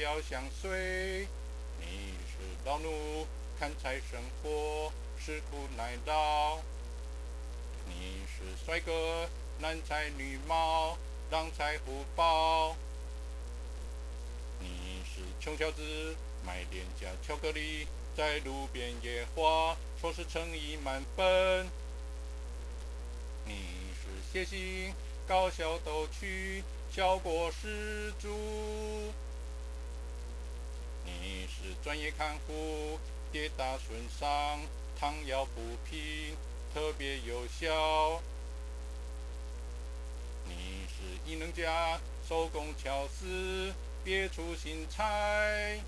要相随。你是老奴，砍柴生活，吃苦耐劳。你是帅哥，男才女貌，郎才福报。你是穷小子，卖廉价巧克力，在路边野花，说是诚意满分。你是谐星，搞笑逗趣，效果十足。你是专业看护，跌打损伤，糖药补品，特别有效。你是艺能家，手工巧思，别出心裁。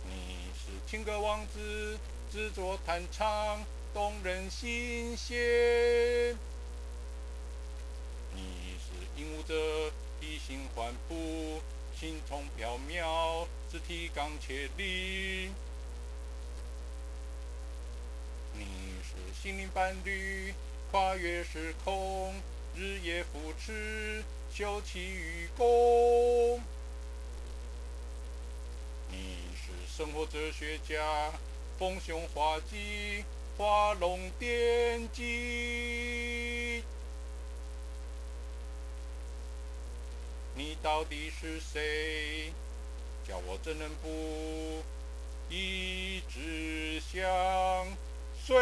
你是情歌王子，制作弹唱，动人心弦。你是引舞者，一心欢步，心痛缥缈，肢体刚切力。你是心灵伴侣，跨越时空，日夜扶持，休戚与共。你是生活哲学家，逢凶化吉，画龙点睛。你到底是谁？叫我怎能不一直相随？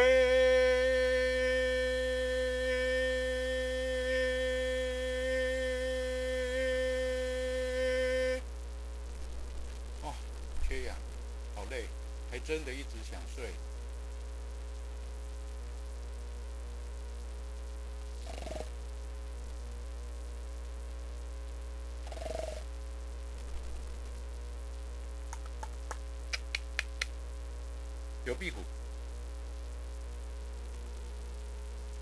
哦，缺氧，好累，还真的一直想睡。有壁虎。